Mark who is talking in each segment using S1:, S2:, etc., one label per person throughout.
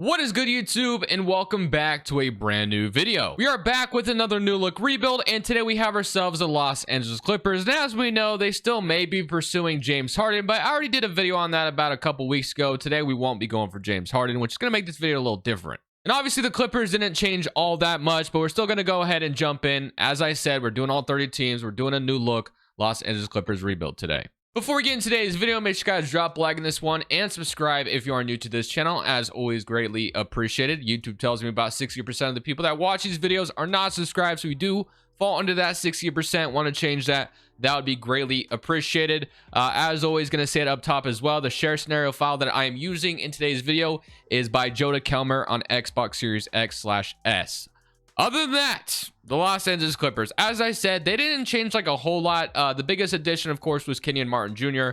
S1: What is good, YouTube, and welcome back to a brand new video. We are back with another new look rebuild, and today we have ourselves the Los Angeles Clippers. And as we know, they still may be pursuing James Harden, but I already did a video on that about a couple weeks ago. Today we won't be going for James Harden, which is going to make this video a little different. And obviously the Clippers didn't change all that much, but we're still going to go ahead and jump in. As I said, we're doing all 30 teams. We're doing a new look Los Angeles Clippers rebuild today. Before we get into today's video, make sure you guys drop a like in this one and subscribe if you are new to this channel. As always, greatly appreciated. YouTube tells me about 60% of the people that watch these videos are not subscribed, so we do fall under that 60%. Want to change that? That would be greatly appreciated. As always, going to say it up top as well. The share scenario file that I am using in today's video is by Joda Kelmer on Xbox Series X/S. Other than that, the Los Angeles Clippers, as I said, they didn't change like a whole lot. The biggest addition, of course, was Kenyon Martin Jr.,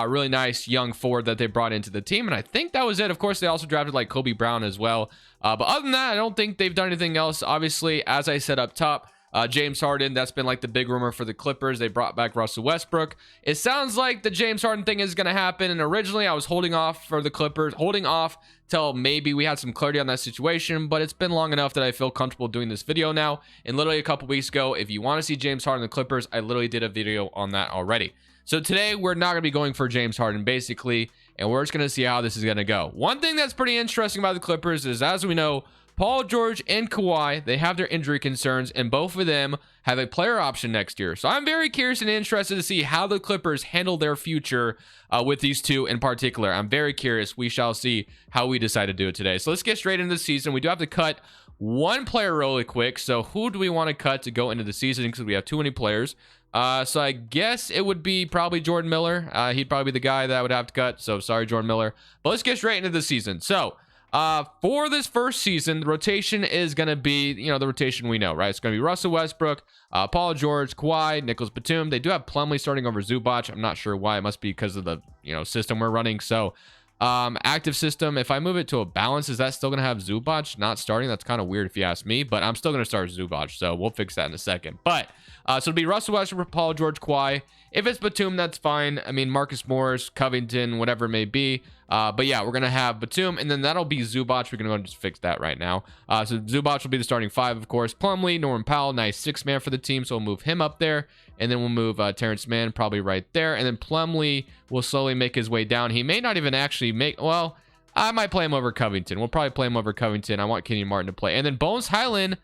S1: really nice young forward that they brought into the team. And I think that was it. Of course, they also drafted like Kobe Brown as well. But other than that, I don't think they've done anything else. Obviously, as I said up top, James Harden, that's been like the big rumor for the Clippers. They brought back Russell Westbrook. It sounds like the James Harden thing is going to happen. And originally I was holding off for the Clippers, holding off till maybe we had some clarity on that situation, but it's been long enough that I feel comfortable doing this video now. And literally a couple weeks ago, if you want to see James Harden and the Clippers, I literally did a video on that already. So today we're not going to be going for James Harden basically, and we're just going to see how this is going to go. One thing that's pretty interesting about the Clippers is, as we know, Paul George and Kawhi, they have their injury concerns, and both of them have a player option next year. So I'm very curious and interested to see how the Clippers handle their future with these two in particular. I'm very curious. We shall see how we decide to do it today. So let's get straight into the season. We do have to cut one player really quick. So who do we want to cut to go into the season? Because we have too many players. So I guess it would be probably Jordan Miller. He'd probably be the guy that I would have to cut. So sorry, Jordan Miller. But let's get straight into the season. So for this first season, the rotation is going to be, the rotation we know, right? It's going to be Russell Westbrook, Paul George, Kawhi, Nicholas Batum. They do have Plumlee starting over Zubac. I'm not sure why. It must be because of the, system we're running. So, active system, if I move it to a balance, is that still going to have Zubac not starting? That's kind of weird if you ask me, but I'm still going to start Zubac. So we'll fix that in a second. But, so it'll be Russell Westbrook, Paul George, Kawhi. If it's Batum, that's fine. I mean, Marcus Morris, Covington, whatever it may be. But yeah, we're going to have Batum, and then that'll be Zubac. We're going to go and just fix that right now. So Zubac will be the starting five, of course. Plumlee, Norman Powell, nice six-man for the team, so we'll move him up there. And then we'll move Terrence Mann probably right there. And then Plumlee will slowly make his way down. He may not even actually make, well, I might play him over Covington. We'll probably play him over Covington. I want Kenyon Martin to play. And then Bones Highland,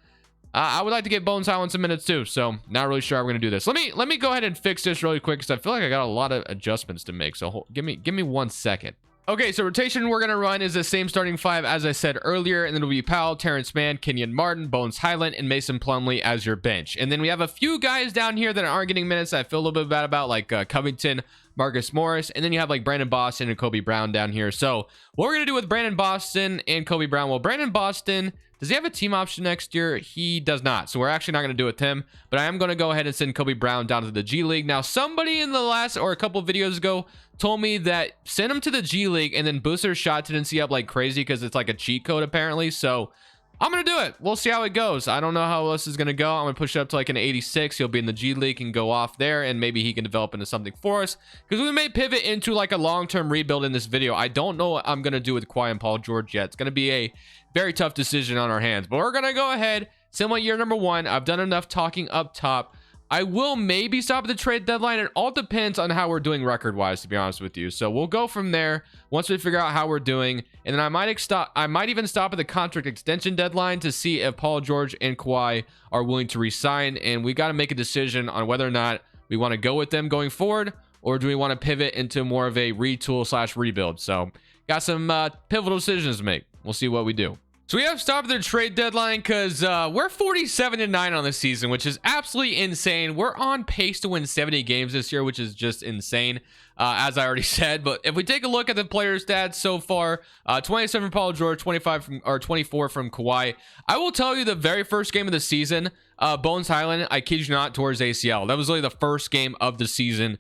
S1: I would like to get Bones Highland some minutes too. So not really sure how we're going to do this. Let me go ahead and fix this really quick because I feel like I got a lot of adjustments to make. So give me 1 second. Okay, so rotation we're going to run is the same starting five as I said earlier, and then it'll be Powell, Terrence Mann, Kenyon Martin, Bones Highland, and Mason Plumlee as your bench. And then we have a few guys down here that aren't getting minutes that I feel a little bit bad about, like Covington, Marcus Morris, and then you have like Brandon Boston and Kobe Brown down here. So what we're going to do with Brandon Boston and Kobe Brown, well, Brandon Boston, does he have a team option next year? He does not. So we're actually not going to do it with him, but I am going to go ahead and send Kobe Brown down to the G League. Now, somebody in the last or a couple of videos ago told me that send him to the G League and then boost their shot tendency up like crazy because it's like a cheat code apparently. So I'm going to do it. We'll see how it goes. I don't know how this is going to go. I'm going to push it up to like an 86. He'll be in the G League and go off there, and maybe he can develop into something for us because we may pivot into like a long-term rebuild in this video. I don't know what I'm going to do with Kawhi and Paul George yet. It's going to be a very tough decision on our hands, but we're going to go ahead. Similar year number one. I've done enough talking up top. I will maybe stop at the trade deadline. It all depends on how we're doing record-wise, to be honest with you. So we'll go from there once we figure out how we're doing. And then I might even stop at the contract extension deadline to see if Paul George and Kawhi are willing to resign. And we got to make a decision on whether or not we want to go with them going forward, or do we want to pivot into more of a retool/rebuild. So got some pivotal decisions to make. We'll see what we do. So we have stopped the trade deadline because we're 47-9 on this season, which is absolutely insane. We're on pace to win 70 games this year, which is just insane, as I already said. But if we take a look at the player stats so far, 27 from Paul George, 24 from Kawhi. I will tell you, the very first game of the season, Bones Highland, I kid you not, towards ACL. That was literally the first game of the season.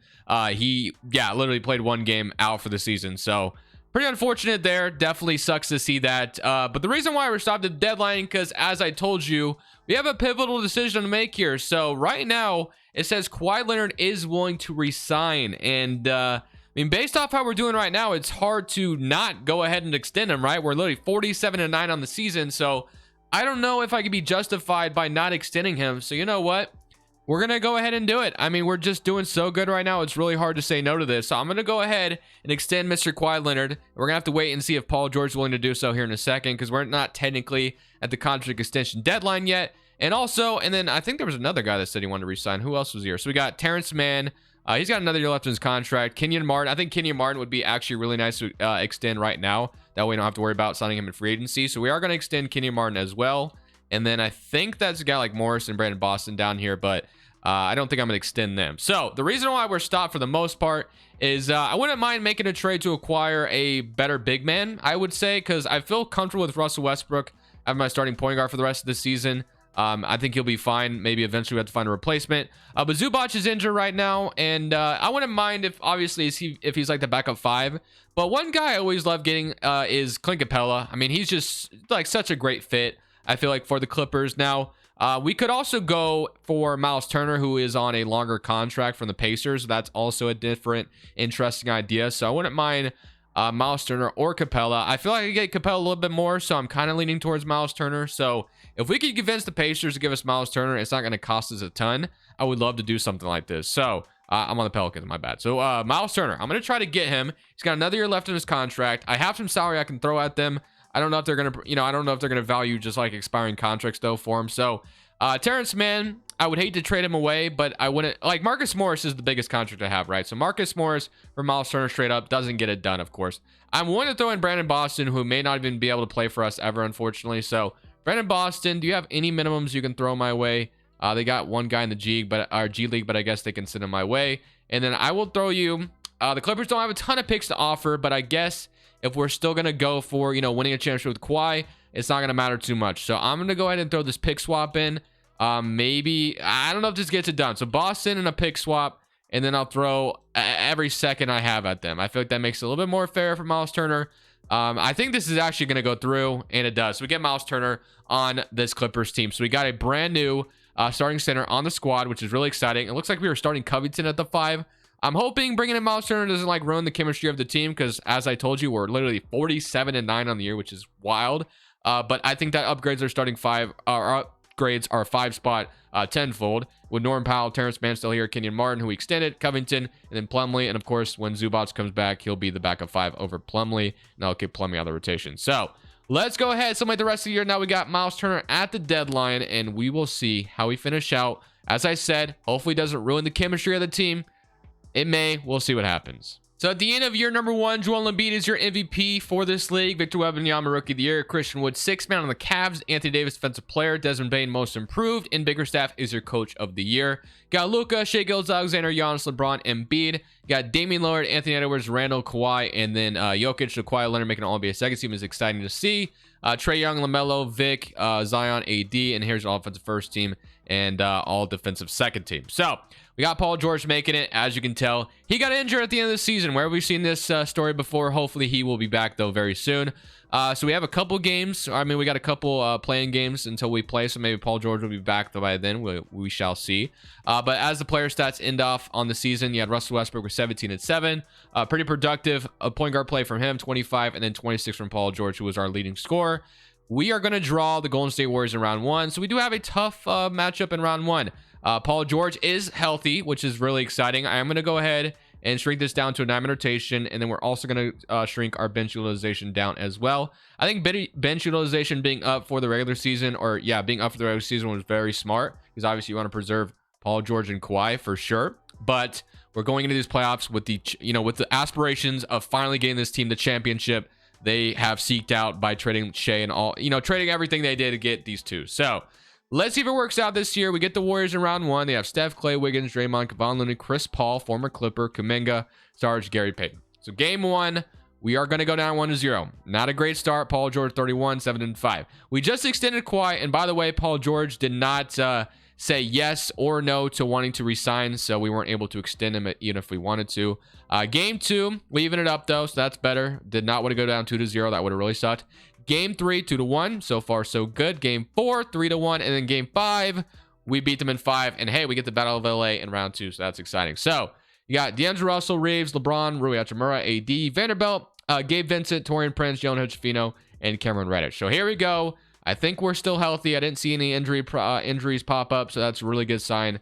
S1: He literally played one game out for the season. So pretty unfortunate there. Definitely sucks to see that. But the reason why we're stopped at the deadline, because as I told you, we have a pivotal decision to make here. So right now, it says Kawhi Leonard is willing to resign. And mean, based off how we're doing right now, it's hard to not go ahead and extend him, right? We're literally 47-9 on the season, so I don't know if I could be justified by not extending him. So you know what? We're going to go ahead and do it. I mean, we're just doing so good right now. It's really hard to say no to this. So I'm going to go ahead and extend Mr. Kawhi Leonard. We're going to have to wait and see if Paul George is willing to do so here in a second, because we're not technically at the contract extension deadline yet. And also, and then I think there was another guy that said he wanted to resign. Who else was here? So we got Terrence Mann. He's got another year left in his contract. Kenyon Martin. I think Kenyon Martin would be actually really nice to extend right now. That way we don't have to worry about signing him in free agency. So we are going to extend Kenyon Martin as well. And then I think that's a guy like Morris and Brandon Boston down here, but I don't think I'm going to extend them. So the reason why we're stopped for the most part is I wouldn't mind making a trade to acquire a better big man, I would say, because I feel comfortable with Russell Westbrook as my starting point guard for the rest of the season. I think he'll be fine. Maybe eventually we have to find a replacement. But Zubac is injured right now, and I wouldn't mind if obviously if he's like the backup 5. But one guy I always love getting is Clint Capella. I mean, he's just like such a great fit, I feel like, for the Clippers. Now, we could also go for Miles Turner, who is on a longer contract from the Pacers. That's also a different, interesting idea. So I wouldn't mind Miles Turner or Capella. I feel like I could get Capella a little bit more, so I'm kind of leaning towards Miles Turner. So if we could convince the Pacers to give us Miles Turner, it's not going to cost us a ton. I would love to do something like this. So I'm on the Pelicans, my bad. So Miles Turner, I'm going to try to get him. He's got another year left in his contract. I have some salary I can throw at them. I don't know if they're going to, I don't know if they're going to value just like expiring contracts though for him. So Terrence Mann, I would hate to trade him away, but I wouldn't, like, Marcus Morris is the biggest contract I have, right? So Marcus Morris for Miles Turner straight up doesn't get it done, of course. I'm willing to throw in Brandon Boston, who may not even be able to play for us ever, unfortunately. So Brandon Boston, do you have any minimums you can throw my way? They got one guy in the G League, but I guess they can send him my way. And then I will throw you, the Clippers don't have a ton of picks to offer, but I guess if we're still going to go for, winning a championship with Kawhi, it's not going to matter too much. So I'm going to go ahead and throw this pick swap in. Maybe, I don't know if this gets it done. So Boston and a pick swap, and then I'll throw every second I have at them. I feel like that makes it a little bit more fair for Miles Turner. I think this is actually going to go through, and it does. So we get Miles Turner on this Clippers team. So we got a brand new starting center on the squad, which is really exciting. It looks like we were starting Covington at the 5. I'm hoping bringing in Miles Turner doesn't like ruin the chemistry of the team, because as I told you, we're literally 47-9 on the year, which is wild. But I think that upgrades our starting 5, upgrades our 5 spot tenfold, with Norman Powell, Terrence Mann still here, Kenyon Martin, who we extended, Covington, and then Plumlee. And of course, when Zubac comes back, he'll be the backup 5 over Plumlee, and I'll keep Plumlee out of the rotation. So let's go ahead, summate the rest of the year. Now we got Miles Turner at the deadline, and we will see how we finish out. As I said, hopefully it doesn't ruin the chemistry of the team. It may. We'll see what happens. So at the end of year number 1, Joel Embiid is your MVP for this league. Victor Wembanyama, Rookie of the Year. Christian Wood, 6th man on the Cavs. Anthony Davis, Defensive Player. Desmond Bane, Most Improved. And Bickerstaff is your Coach of the Year. Got Luka, Shai Gilgeous-Alexander, Giannis, LeBron, Embiid. Got Damian Lillard, Anthony Edwards, Randall, Kawhi, and then Jokic. So Kawhi Leonard making an All-NBA second team is exciting to see. Trae Young, LaMelo, Vic, Zion, AD, and here's your offensive first team and all defensive second team. So we got Paul George making it. As you can tell, he got injured at the end of the season. Where have we seen this story before? Hopefully he will be back though very soon. So we have a couple games. I mean, we got a couple playing games until we play, so maybe Paul George will be back though by then. We shall see. But as the player stats end off on the season, you had Russell Westbrook with 17 and 7. Pretty productive point guard play from him, 25, and then 26 from Paul George, who was our leading scorer. We are going to draw the Golden State Warriors in round 1, so we do have a tough matchup in round 1. Paul George is healthy, which is really exciting. I am going to go ahead and shrink this down to a 9-man rotation, and then we're also going to shrink our bench utilization down as well. I think bench utilization being up for the regular season, being up for the regular season was very smart, because obviously you want to preserve Paul George and Kawhi for sure. But we're going into these playoffs with the aspirations of finally getting this team the championship they have seeked out by trading Shai and all, trading everything they did to get these two. So let's see if it works out this year. We get the Warriors in round 1. They have Steph, Clay, Wiggins, Draymond, Kevon Looney, Chris Paul, former Clipper, Kuminga, Sarge, Gary Payton. So game 1, we are going to go down 1-0. Not a great start. Paul George 31, 7-5. We just extended Kawhi, and by the way, Paul George did not say yes or no to wanting to resign, so we weren't able to extend him even if we wanted to. Game 2, we even it up though, so that's better. Did not want to go down 2-0. That would have really sucked. Game 3, 2-1. So far, so good. Game 4, 3-1. And then game 5, we beat them in 5. And hey, we get the Battle of LA in round 2. So that's exciting. So You got D'Angelo Russell, Reeves, LeBron, Rui Hachimura, AD, Vanderbilt, Gabe Vincent, Torian Prince, Jonah Hood-Schifino, and Cameron Reddish. So here we go. I think we're still healthy. I didn't see any injuries pop up, so that's a really good sign.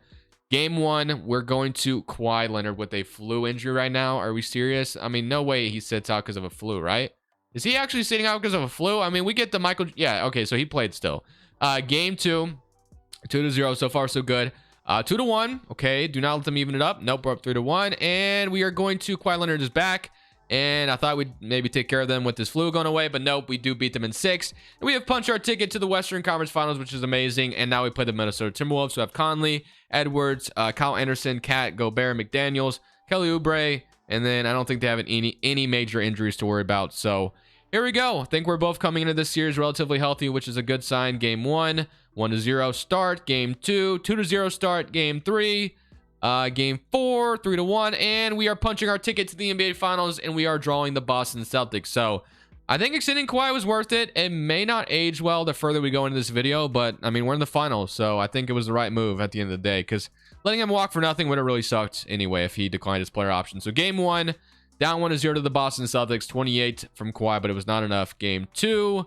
S1: Game 1, we're going to Kawhi Leonard with a flu injury right now. Are we serious? I mean, no way he sits out because of a flu, right? Is he actually sitting out because of a flu? I mean, we get the Michael... Yeah, okay, so he played still. Game 2, 2-0. So far, so good. 2-1. Okay, do not let them even it up. Nope, we're up 3-1. And we are going to... Kawhi Leonard is back. And I thought we'd maybe take care of them with this flu going away, but nope, we do beat them in 6. And we have punched our ticket to the Western Conference Finals, which is amazing. And now we play the Minnesota Timberwolves. So we have Conley, Edwards, Kyle Anderson, Cat, Gobert, McDaniels, Kelly Oubre, and then I don't think they have any major injuries to worry about. So here we go. I think we're both coming into this series relatively healthy, which is a good sign. Game 1, 1-0 start. Game 2, 2-0 start. Game 3. Game 4, 3-1, and we are punching our ticket to the NBA Finals, and we are drawing the Boston Celtics. So I think extending Kawhi was worth it. It may not age well the further we go into this video, but I mean, we're in the finals, so I think it was the right move at the end of the day, because letting him walk for nothing would have really sucked anyway if he declined his player option. So game 1, down 1-0 to the Boston Celtics, 28 from Kawhi, but it was not enough. Game 2,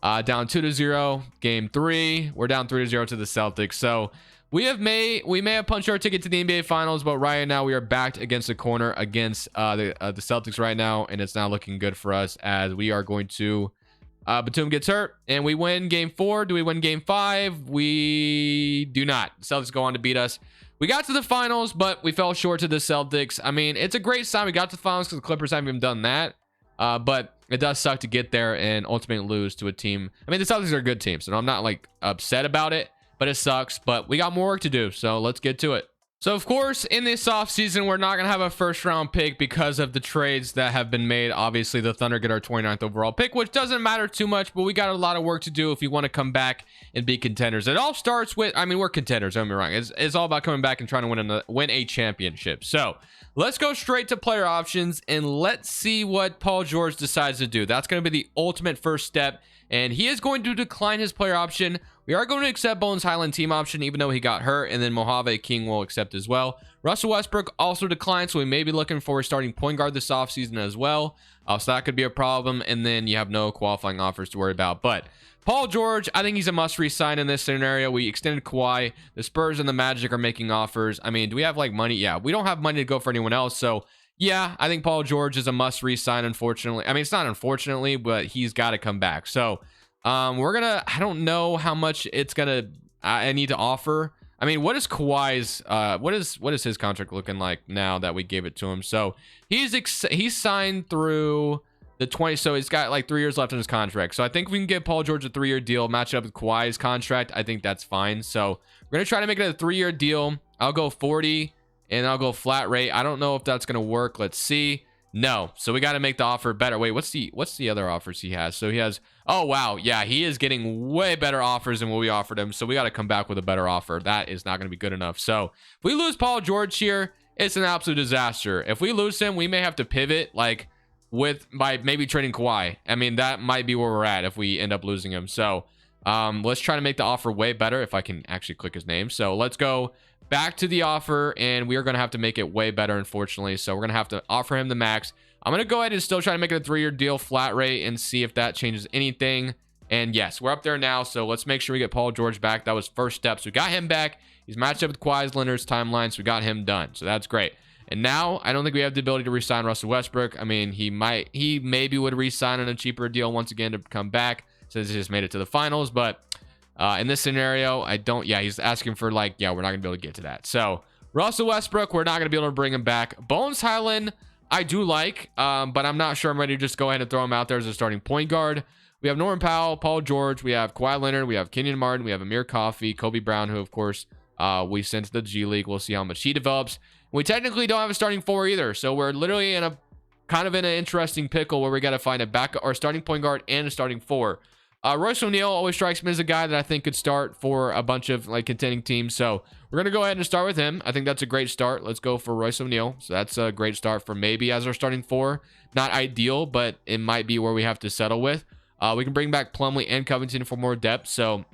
S1: down 2-0. Game 3, we're down 3-0 to the Celtics. So we may have punched our ticket to the NBA Finals, but right now we are backed against the corner against the Celtics right now, and it's not looking good for us as we are going to Batum gets hurt and we win game 4. Do we win game 5? We do not. Celtics go on to beat us. We got to the finals, but we fell short to the Celtics. I mean, it's a great sign we got to the finals because the Clippers haven't even done that, but it does suck to get there and ultimately lose to a team. I mean, the Celtics are a good team, so I'm not like upset about it, but it sucks. But we got more work to do, so let's get to it. So, of course, in this offseason, we're not going to have a first-round pick because of the trades that have been made. Obviously, the Thunder get our 29th overall pick, which doesn't matter too much, but we got a lot of work to do if we want to come back and be contenders. It all starts with, I mean, we're contenders, don't get me wrong. It's all about coming back and trying to win a championship. So, let's go straight to player options, and let's see what Paul George decides to do. That's going to be the ultimate first step, and he is going to decline his player option. We are going to accept Bones Highland team option, even though he got hurt, and then Mojave King will accept as well. Russell Westbrook also declined, so we may be looking for a starting point guard this offseason as well. So that could be a problem, and then you have no qualifying offers to worry about. But Paul George, I think he's a must re-sign in this scenario. We extended Kawhi. The Spurs and the Magic are making offers. I mean, do we have like money? Yeah, we don't have money to go for anyone else, so yeah, I think Paul George is a must re-sign, unfortunately. I mean, it's not unfortunately, but he's got to come back. So we're gonna, I don't know how much it's gonna I need to offer. I mean, what is Kawhi's what is his contract looking like now that we gave it to him? So he's signed through the 20, so he's got like 3 years left in his contract. So I think we can give Paul George a 3-year deal, match it up with Kawhi's contract. I think that's fine. So we're gonna try to make it a 3-year deal. I'll go 40 and I'll go flat rate. I don't know if that's gonna work. Let's see. No, so we got to make the offer better. Wait, what's the other offers he has? So he has, oh wow, yeah, he is getting way better offers than what we offered him. So we got to come back with a better offer. That is not going to be good enough. So if we lose Paul George here, it's an absolute disaster. If we lose him, we may have to pivot like by maybe trading Kawhi. I mean, that might be where we're at if we end up losing him. So let's try to make the offer way better if I can actually click his name. So let's go back to the offer, and we are going to have to make it way better, unfortunately. So we're going to have to offer him the max. I'm going to go ahead and still try to make it a 3-year deal, flat rate, and see if that changes anything. And yes, we're up there now. So let's make sure we get Paul George back. That was first step. So we got him back. He's matched up with Kawhi Leonard's timeline, so we got him done. So that's great. And now I don't think we have the ability to re-sign Russell Westbrook. I mean, he maybe would re-sign on a cheaper deal once again to come back since he just made it to the finals. But in this scenario, I don't. Yeah, he's asking for like, yeah, we're not gonna be able to get to that. So Russell Westbrook, we're not gonna be able to bring him back. Bones Highland, I do like, but I'm not sure I'm ready to just go ahead and throw him out there as a starting point guard. We have Norman Powell, Paul George, we have Kawhi Leonard, we have Kenyon Martin, we have Amir Coffey, Kobe Brown, who of course we sent to the G League. We'll see how much he develops. We technically don't have a starting 4 either, so we're literally in a kind of in an interesting pickle where we got to find a back or starting point guard and a starting 4. Royce O'Neal always strikes me as a guy that I think could start for a bunch of like contending teams. So we're going to go ahead and start with him. I think that's a great start. Let's go for Royce O'Neal. So that's a great start for maybe as our starting 4. Not ideal, but it might be where we have to settle with. We can bring back Plumlee and Covington for more depth. So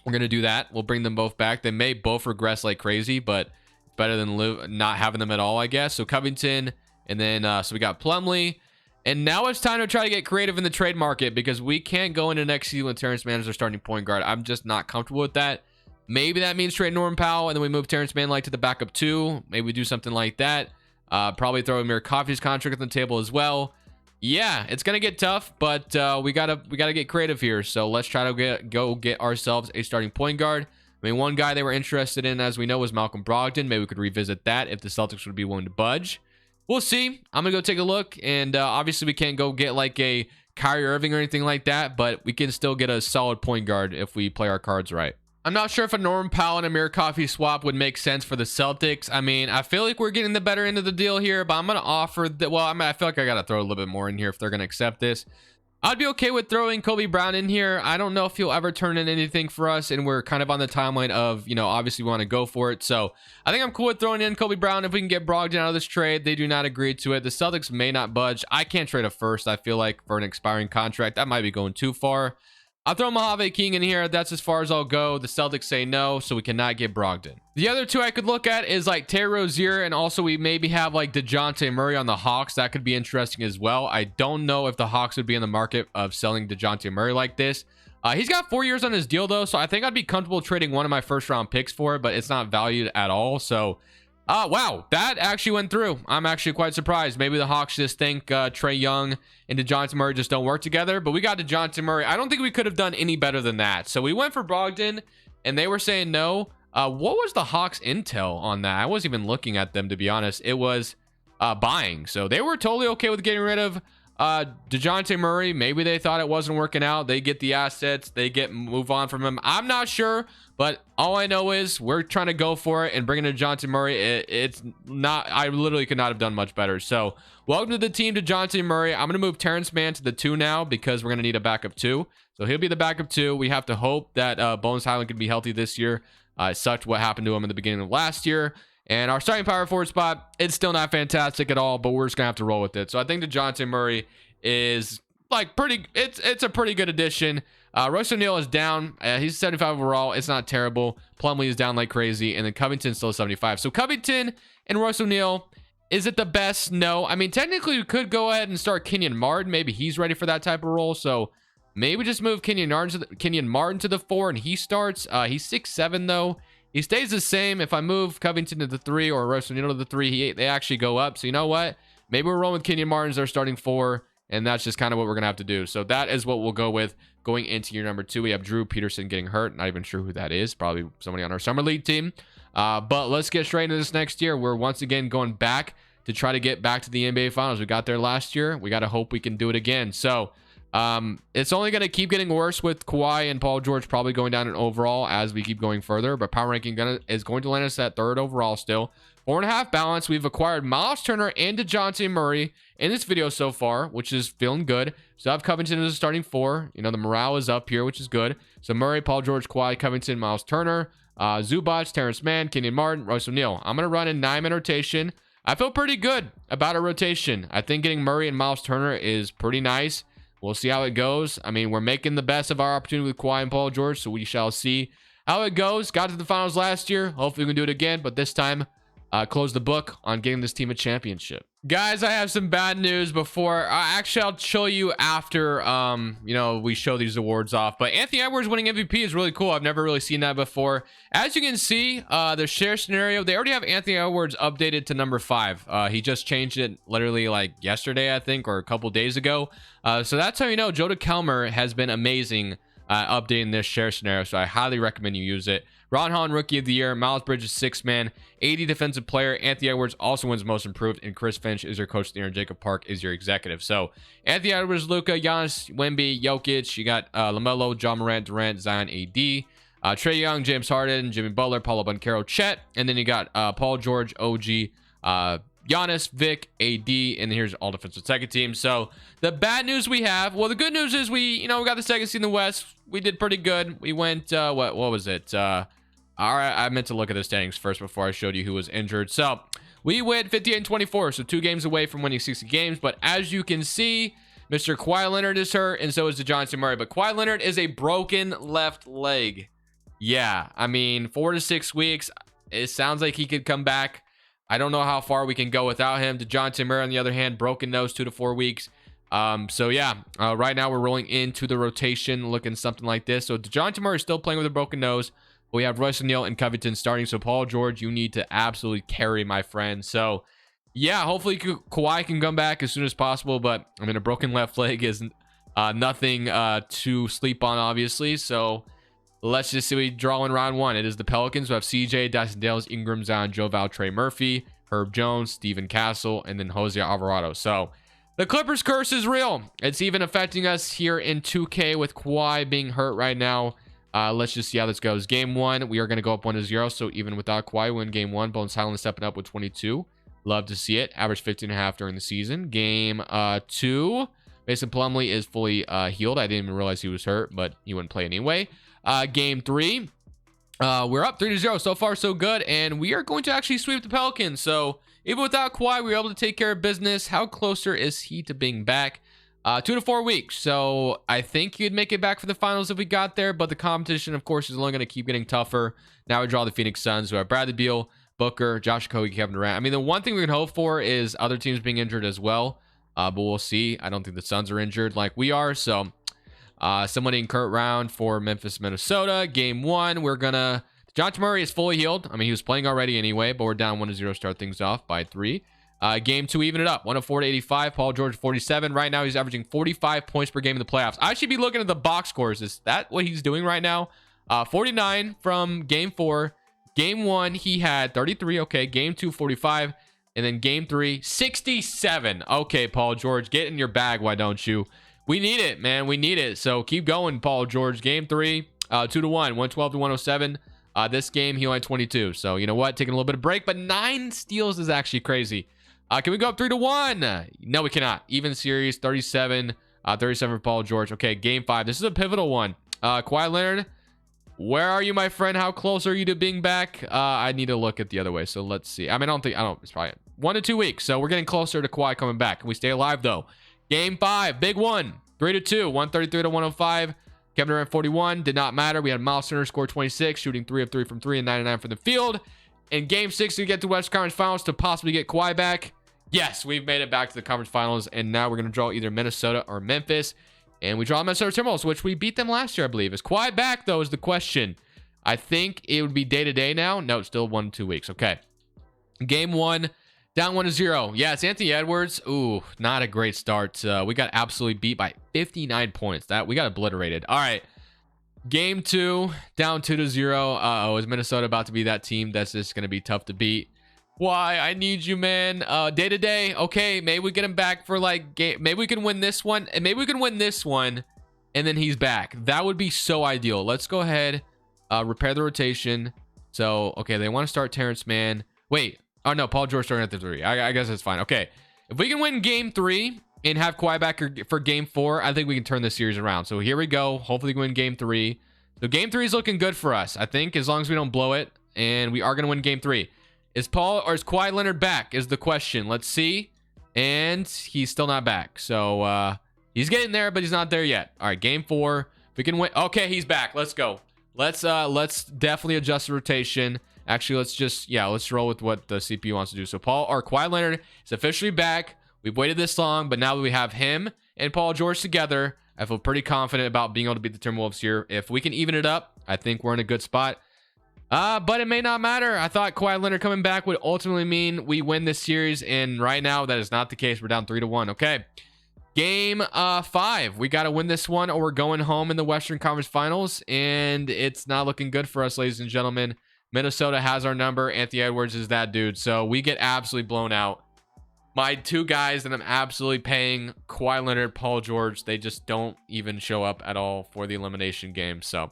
S1: we're going to do that. We'll bring them both back. They may both regress like crazy, but better than not having them at all, I guess. So Covington, and then so we got Plumlee. And now it's time to try to get creative in the trade market, because we can't go into next season with Terrence Mann as our starting point guard. I'm just not comfortable with that. Maybe that means trade Norman Powell, and then we move Terrence Mann like to the backup 2. Maybe we do something like that. Probably throw Amir Coffey's contract on the table as well. Yeah, it's gonna get tough, but we gotta get creative here. So let's try to go get ourselves a starting point guard. I mean, one guy they were interested in, as we know, was Malcolm Brogdon. Maybe we could revisit that if the Celtics would be willing to budge. We'll see. I'm gonna go take a look, and obviously we can't go get like a Kyrie Irving or anything like that, but we can still get a solid point guard if we play our cards right. I'm not sure if a Norman Powell and Amir Coffey swap would make sense for the Celtics. I mean, I feel like we're getting the better end of the deal here, but I'm going to offer that. Well, I mean, I feel like I got to throw a little bit more in here if they're going to accept this. I'd be okay with throwing Kobe Brown in here. I don't know if he'll ever turn in anything for us, and we're kind of on the timeline of, you know, obviously we want to go for it. So I think I'm cool with throwing in Kobe Brown if we can get Brogdon out of this trade. They do not agree to it. The Celtics may not budge. I can't trade a first, I feel like, for an expiring contract. That might be going too far. I'll throw Mojave King in here. That's as far as I'll go. The Celtics say no, so we cannot get Brogdon. The other two I could look at is like Terry Rozier, and also we maybe have like DeJounte Murray on the Hawks. That could be interesting as well. I don't know if the Hawks would be in the market of selling DeJounte Murray like this. He's got 4 years on his deal though, so I think I'd be comfortable trading one of my first round picks for it, but it's not valued at all. So wow, that actually went through. I'm actually quite surprised. Maybe the Hawks just think Trae Young and DeJounte Murray just don't work together, but we got DeJounte Murray. I don't think we could have done any better than that. So we went for Brogdon, and they were saying no. What was the Hawks intel on that? I wasn't even looking at them, to be honest. It was buying. So they were totally okay with getting rid of DeJounte Murray. Maybe they thought it wasn't working out. They get the assets. They move on from him. I'm not sure, but all I know is we're trying to go for it and bringing in DeJounte Murray. It's not, I literally could not have done much better. So welcome to the team, DeJounte Murray. I'm going to move Terrence Mann to the 2 now, because we're going to need a backup 2. So he'll be the backup 2. We have to hope that Bones Highland can be healthy this year. It sucked what happened to him in the beginning of last year. And our starting power forward spot, it's still not fantastic at all, but we're just going to have to roll with it. So I think DeJounte Murray is like it's a pretty good addition. Royce O'Neal is down. He's 75 overall. It's not terrible. Plumlee is down like crazy. And then Covington's still 75. So Covington and Royce O'Neal, is it the best? No. I mean, technically we could go ahead and start Kenyon Martin. Maybe he's ready for that type of role. So maybe just move Kenyon Martin to the 4 and he starts. He's 6'7" though. He stays the same. If I move Covington to the 3 or Royce O'Neal to the 3, they actually go up. So you know what? Maybe we're rolling with Kenyon Martin as our starting 4, and that's just kind of what we're going to have to do. So that is what we'll go with going into year number 2. We have Drew Peterson getting hurt. Not even sure who that is. Probably somebody on our summer league team. But let's get straight into this next year. We're once again going back to try to get back to the NBA Finals. We got there last year. We got to hope we can do it again. So it's only going to keep getting worse with Kawhi and Paul George probably going down in overall as we keep going further, but power ranking is going to land us at 3rd overall still. 4.5 balance. We've acquired Miles Turner and DeJounte Murray in this video so far, which is feeling good. So I have Covington as a starting 4. You know, the morale is up here, which is good. So Murray, Paul George, Kawhi, Covington, Miles Turner, Zubac, Terrence Mann, Kenyon Martin, Royce O'Neal. I'm going to run in 9-man rotation. I feel pretty good about a rotation. I think getting Murray and Miles Turner is pretty nice. We'll see how it goes. I mean, we're making the best of our opportunity with Kawhi and Paul George, so we shall see how it goes. Got to the finals last year. Hopefully we can do it again, but this time close the book on getting this team a championship. Guys, I have some bad news before. Actually, I'll show you after, you know, we show these awards off. But Anthony Edwards winning MVP is really cool. I've never really seen that before. As you can see, the share scenario, they already have Anthony Edwards updated to number 5. He just changed it literally like yesterday, I think, or a couple days ago. So that's how you know Joe DeKelmer has been amazing updating this share scenario. So I highly recommend you use it. Ron Holland, Rookie of the Year. Miles Bridges, 6th man. 80 defensive player. Anthony Edwards also wins Most Improved. And Chris Finch is your Coach of the Year. And Jacob Park is your executive. So Anthony Edwards, Luka, Giannis, Wemby, Jokic. You got LaMelo, John Morant, Durant, Zion, AD. Trae Young, James Harden, Jimmy Butler, Paulo Banchero, Chet. And then you got Paul George, OG, Giannis, Vic, AD, and here's all defensive second team. So the bad news we have, well, the good news is we got the second seed in the West. We did pretty good. We went, what was it? All right, I meant to look at the standings first before I showed you who was injured. So we went 58-24, so 2 games away from winning 60 games. But as you can see, Mr. Kawhi Leonard is hurt, and so is DeJounte Murray. But Kawhi Leonard is a broken left leg. Yeah, I mean, 4 to 6 weeks. It sounds like he could come back. I don't know how far we can go without him. DeJounte Murray, on the other hand, broken nose 2 to 4 weeks. So yeah, right now we're rolling into the rotation looking something like this. So DeJounte Murray is still playing with a broken nose. But we have Royce O'Neal and Covington starting. So Paul George, you need to absolutely carry, my friend. So yeah, hopefully Kawhi can come back as soon as possible. But I mean, a broken left leg is nothing to sleep on, obviously. So let's just see what we draw in round 1. It is the Pelicans who have CJ, Dyson Dales, Ingram, Zion, Joe Val, Trey Murphy, Herb Jones, Steven Castle, and then Jose Alvarado. So the Clippers curse is real. It's even affecting us here in 2K with Kawhi being hurt right now. Let's just see how this goes. Game 1, we are going to go up 1-0. So even without Kawhi, win game 1. Bones Highland stepping up with 22. Love to see it. Average 15.5 during the season. Game 2, Mason Plumlee is fully healed. I didn't even realize he was hurt, but he wouldn't play anyway. Game 3, we're up 3-0. So far, so good. And we are going to actually sweep the Pelicans. So even without Kawhi, we were able to take care of business. How closer is he to being back? 2 to 4 weeks. So I think he'd make it back for the finals if we got there. But the competition, of course, is only going to keep getting tougher. Now we draw the Phoenix Suns, who have Bradley Beal, Booker, Josh Okogie, Kevin Durant. I mean, the one thing we can hope for is other teams being injured as well. But we'll see. I don't think the Suns are injured like we are. So someone in current round for Memphis, Minnesota. Game 1, we're going to... DeJounte Murray is fully healed. I mean, he was playing already anyway, but we're down 1-0, start things off by 3. Game 2, even it up. 104 to 85. Paul George, 47. Right now, he's averaging 45 points per game in the playoffs. I should be looking at the box scores. Is that what he's doing right now? 49 from game 4. Game 1, he had 33. Okay, game 2, 45. And then game 3, 67. Okay, Paul George, get in your bag. Why don't you? We need it, man. We need it. So keep going, Paul George. Game 3, 2-1, 112 to 107. This game, he only had 22. So, you know what? Taking a little bit of break, but 9 steals is actually crazy. Can we go up 3-1? No, we cannot. Even series, 37. 37 for Paul George. Okay, game 5. This is a pivotal one. Kawhi Leonard, where are you, my friend? How close are you to being back? I need to look at the other way. So let's see. I mean, it's probably 1 to 2 weeks. So we're getting closer to Kawhi coming back. Can we stay alive, though? Game 5, big one. 3-2, 133 to 105. Kevin Durant, 41. Did not matter. We had Miles Turner score 26, shooting 3 of 3 from 3 and 99 from the field. In game 6, we get to West Conference Finals to possibly get Kawhi back. Yes, we've made it back to the conference finals, and now we're going to draw either Minnesota or Memphis. And we draw Minnesota Timberwolves, which we beat them last year, I believe. Is Kawhi back, though, is the question. I think it would be day-to-day now. No, it's still 1 to 2 weeks. Okay. Game 1, down 1-0. Yeah, it's Anthony Edwards. Ooh, not a great start. We got absolutely beat by 59 points. We got obliterated. All right. Game 2, down 2-0. Uh-oh, is Minnesota about to be that team that's just going to be tough to beat? Why? I need you, man. Day to day. Okay, maybe we get him back for like game. Maybe we can win this one, and maybe we can win this one, and then he's back. That would be so ideal. Let's go ahead, repair the rotation. So, okay, they want to start Terrence Mann. Wait. Oh no, Paul George starting at the 3. I guess that's fine. Okay, if we can win game 3 and have Kawhi back for game 4, I think we can turn this series around. So here we go. Hopefully, we can win game 3. So game 3 is looking good for us, I think, as long as we don't blow it, and we are going to win game 3. Is Kawhi Leonard back is the question. Let's see. And he's still not back. So he's getting there, but he's not there yet. All right, game 4. If we can win. Okay, he's back. Let's go. Let's definitely adjust the rotation. Actually, let's roll with what the CPU wants to do. So Kawhi Leonard is officially back. We've waited this long, but now that we have him and Paul George together, I feel pretty confident about being able to beat the Timberwolves here. If we can even it up, I think we're in a good spot. But it may not matter. I thought Kawhi Leonard coming back would ultimately mean we win this series, and right now that is not the case. We're down 3-1. Okay. Game 5. We got to win this one, or we're going home in the Western Conference Finals, and it's not looking good for us, ladies and gentlemen. Minnesota has our number. Anthony Edwards is that dude, so we get absolutely blown out. My 2 guys that I'm absolutely paying, Kawhi Leonard, Paul George, they just don't even show up at all for the elimination game, so...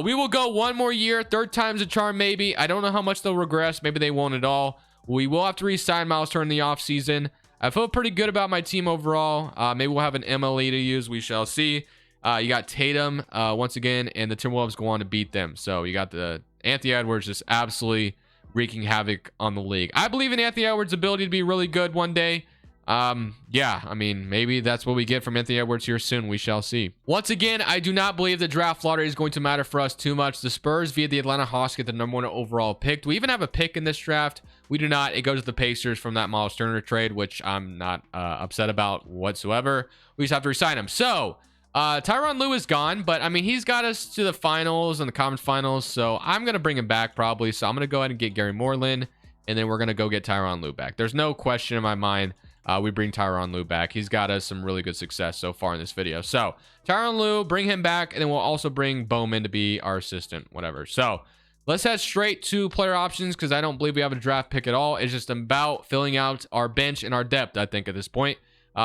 S1: we will go 1 more year. 3rd time's a charm, maybe. I don't know how much they'll regress. Maybe they won't at all. We will have to re-sign Miles Turner in the offseason. I feel pretty good about my team overall. Maybe we'll have an MLE to use. We shall see. You got Tatum once again, and the Timberwolves go on to beat them. So you got the Anthony Edwards just absolutely wreaking havoc on the league. I believe in Anthony Edwards' ability to be really good one day. Yeah, I mean, maybe that's what we get from Anthony Edwards here soon. We shall see. Once again, I do not believe the draft lottery is going to matter for us too much. The Spurs via the Atlanta Hawks get the #1 overall pick. Do we even have a pick in this draft? We do not. It goes to the Pacers from that Miles Turner trade, which I'm not upset about whatsoever. We just have to resign him. So Tyronn Lue is gone, but I mean, he's got us to the finals and the conference finals, so I'm going to bring him back probably. So I'm going to go ahead and get Gary Moreland, and then we're going to go get Tyronn Lue back. There's no question in my mind. We bring Tyronn Lue back. He's got us some really good success so far in this video. So Tyronn Lue, bring him back, and then we'll also bring Bowman to be our assistant, whatever. So let's head straight to player options because I don't believe we have a draft pick at all. It's just about filling out our bench and our depth, I think, at this point.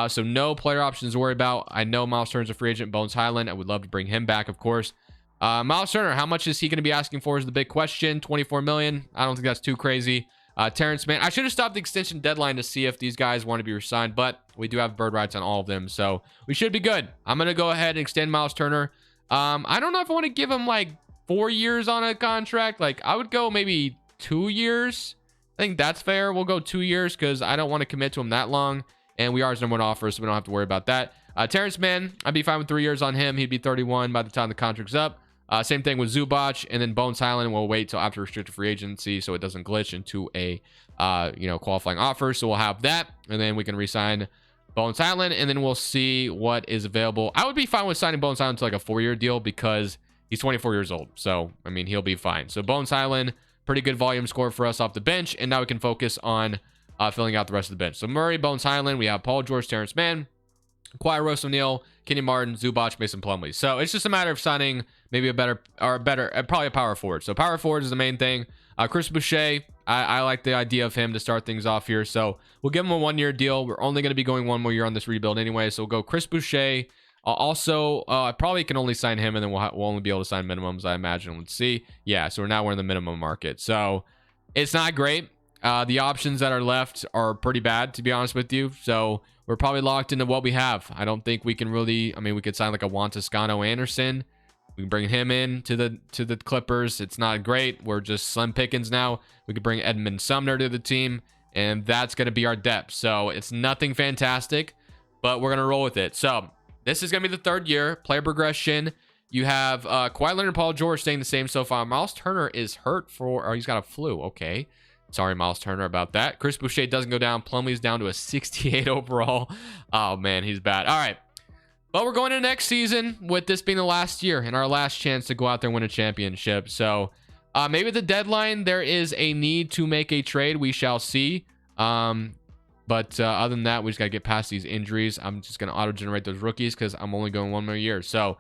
S1: So no player options to worry about. I know Miles Turner's a free agent. Bones Highland, I would love to bring him back, of course. Miles Turner, how much is he going to be asking for is the big question. $24 million. I don't think that's too crazy. Terrence Mann, I should have stopped the extension deadline to see if these guys want to be resigned, but we do have bird rights on all of them, so we should be good. I'm going to go ahead and extend Miles Turner. I don't know if I want to give him like 4 years on a contract. Like, I would go maybe 2 years. I think that's fair. We'll go 2 years because I don't want to commit to him that long, and we are his #1 offer, so we don't have to worry about that. Terrence Mann, I'd be fine with 3 years on him. He'd be 31 by the time the contract's up. Same thing with Zubac, and then Bones Highland will wait till after restricted free agency so it doesn't glitch into a qualifying offer. So we'll have that, and then we can re-sign Bones Highland, and then we'll see what is available. I would be fine with signing Bones Highland to like a 4-year deal because he's 24 years old. So I mean, he'll be fine. So Bones Highland, pretty good volume score for us off the bench, and now we can focus on filling out the rest of the bench. So Murray, Bones Highland, we have Paul George, Terrence Mann, Kawhi, Royce O'Neal, Kenny Martin, Zubac, Mason Plumlee. So it's just a matter of signing maybe probably a power forward. So power forward is the main thing. Chris Boucher, I like the idea of him to start things off here. So we'll give him a 1-year deal. We're only going to be going 1 more year on this rebuild anyway. So we'll go Chris Boucher. I probably can only sign him, and then we'll only be able to sign minimums, I imagine. Let's see. Yeah, so we're in the minimum market. So it's not great. The options that are left are pretty bad, to be honest with you. So we're probably locked into what we have. I don't think we can really, I mean, we could sign like a Juan Toscano Anderson. We can bring him in to the Clippers. It's not great. We're just slim pickings now. We could bring Edmund Sumner to the team, and that's going to be our depth. So it's nothing fantastic, but we're going to roll with it. So this is going to be the 3rd year. Player progression. You have Kawhi Leonard and Paul George staying the same so far. Miles Turner is hurt or he's got a flu. Okay. Sorry, Miles Turner, about that. Chris Boucher doesn't go down. Plumlee's down to a 68 overall. Oh, man, he's bad. All right. But we're going into next season with this being the last year and our last chance to go out there and win a championship. So maybe at the deadline, there is a need to make a trade. We shall see. But other than that, we just got to get past these injuries. I'm just going to auto-generate those rookies because I'm only going 1 more year. So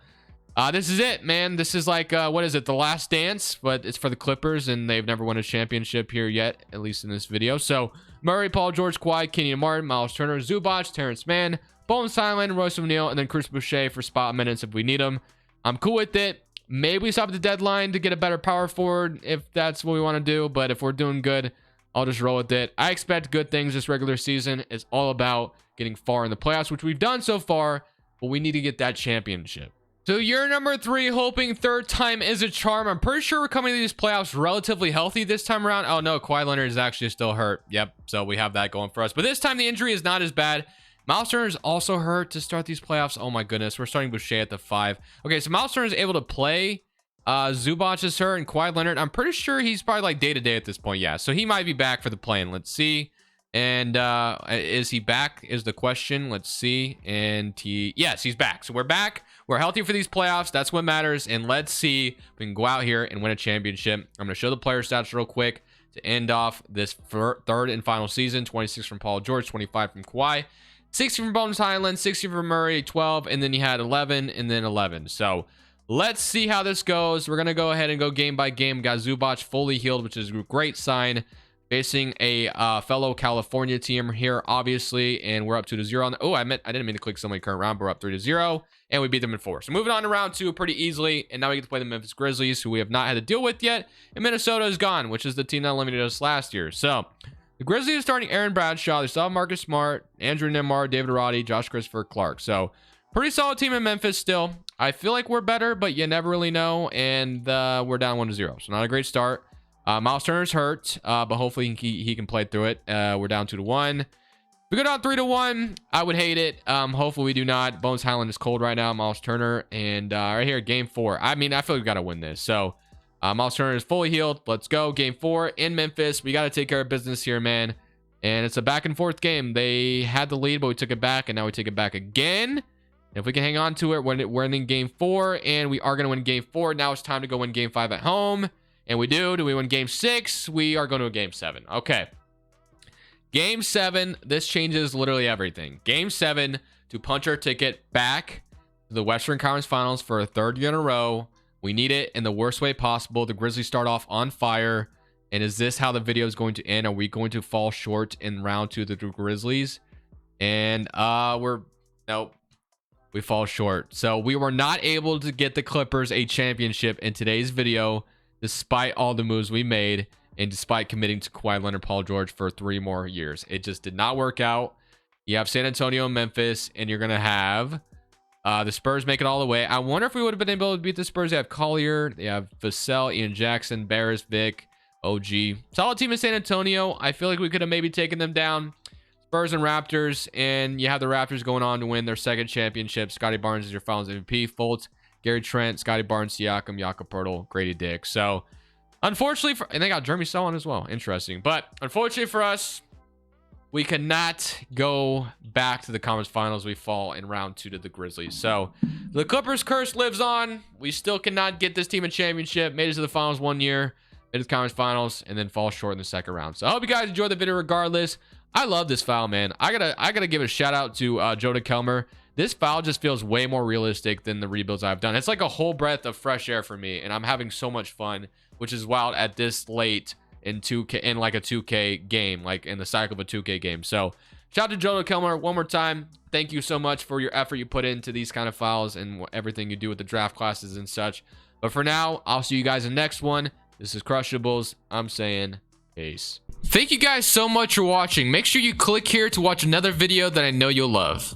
S1: this is it, man. This is like, what is it? The last dance, but it's for the Clippers, and they've never won a championship here yet, at least in this video. So Murray, Paul George, Kawhi, Kenny Martin, Miles Turner, Zubac, Terrence Mann, Bones Highland, Royce O'Neal, and then Chris Boucher for spot minutes if we need them. I'm cool with it. Maybe we stop at the deadline to get a better power forward if that's what we want to do, but if we're doing good, I'll just roll with it. I expect good things this regular season. It's all about getting far in the playoffs, which we've done so far, but we need to get that championship. So year number 3, hoping 3rd time is a charm. I'm pretty sure we're coming to these playoffs relatively healthy this time around. Oh no, Kawhi Leonard is actually still hurt. Yep, so we have that going for us. But this time the injury is not as bad. Miles Turner is also hurt to start these playoffs. Oh my goodness, we're starting Boucher at the 5. Okay, so Miles Turner is able to play. Zubac is hurt, and Kawhi Leonard, I'm pretty sure he's probably like day-to-day at this point. Yeah, so he might be back for the play-in. Let's see. And is he back is the question. Let's see. And yes, he's back. So we're back. We're healthy for these playoffs. That's what matters. And let's see if we can go out here and win a championship. I'm going to show the player stats real quick to end off this 3rd and final season. 26 from Paul George, 25 from Kawhi, 60 from Bones Highland, 60 from Murray, 12, and then you had 11 and then 11. So let's see how this goes. We're going to go ahead and go game by game. Got Zubac fully healed, which is a great sign. Facing a fellow California team here, obviously, and we're up 2-0 on. Oh, I didn't mean to click so many current round, but we're up 3-0, and we beat them in 4. So moving on to round 2 pretty easily, and now we get to play the Memphis Grizzlies, who we have not had to deal with yet, and Minnesota is gone, which is the team that eliminated us last year. So the Grizzlies are starting Aaron Bradshaw. They still have Marcus Smart, Andrew Nembhard, David Roddy, Josh Christopher, Clark. So pretty solid team in Memphis still. I feel like we're better, but you never really know, and we're down 1-0, so not a great start. Miles Turner's hurt, but hopefully he can play through it. We're down 2-1. we go down 3-1, I would hate it. Hopefully we do not. Bones Highland is cold right now. Miles Turner. And right here, game 4. I mean, I feel like we got to win this. So Miles Turner is fully healed. Let's go. Game 4 in Memphis. We got to take care of business here, man. And it's a back and forth game. They had the lead, but we took it back, and now we take it back again. If we can hang on to it, we're in game 4, and we are going to win game 4. Now it's time to go win game 5 at home. And we do. Do we win game 6? We are going to a game 7. Okay. Game 7. This changes literally everything. Game 7 to punch our ticket back to the Western Conference Finals for a 3rd year in a row. We need it in the worst way possible. The Grizzlies start off on fire. And is this how the video is going to end? Are we going to fall short in round 2 to the Grizzlies? And nope. We fall short. So we were not able to get the Clippers a championship in today's video, despite all the moves we made and despite committing to Kawhi Leonard, Paul George for 3 more years. It just did not work out. You have San Antonio and Memphis, and you're going to have the Spurs make it all the way. I wonder if we would have been able to beat the Spurs. They have Collier, they have Vassell, Ian Jackson, Barris, Vic, OG. Solid team in San Antonio. I feel like we could have maybe taken them down. Spurs and Raptors, and you have the Raptors going on to win their 2nd championship. Scotty Barnes is your Finals MVP. Fultz, Gary Trent, Scotty Barnes, Siakam, Jakob Poeltl, Grady Dick. So, unfortunately, and they got Jeremy Sohan as well. Interesting. But, unfortunately for us, we cannot go back to the conference finals. We fall in round 2 to the Grizzlies. So, the Clippers curse lives on. We still cannot get this team a championship. Made it to the finals 1 year. Made it to the conference finals, and then fall short in the 2nd round. So, I hope you guys enjoyed the video regardless. I love this foul, man. I gotta give a shout out to Joe DeKelmer. This foul just feels way more realistic than the rebuilds I've done. It's like a whole breath of fresh air for me, and I'm having so much fun, which is wild at this late in 2K, in like a 2K game, like in the cycle of a 2K game. So shout out to Joe DeKelmer one more time. Thank you so much for your effort you put into these kind of fouls and everything you do with the draft classes and such. But for now, I'll see you guys in the next one. This is Crushables. I'm saying peace. Thank you guys so much for watching. Make sure you click here to watch another video that I know you'll love.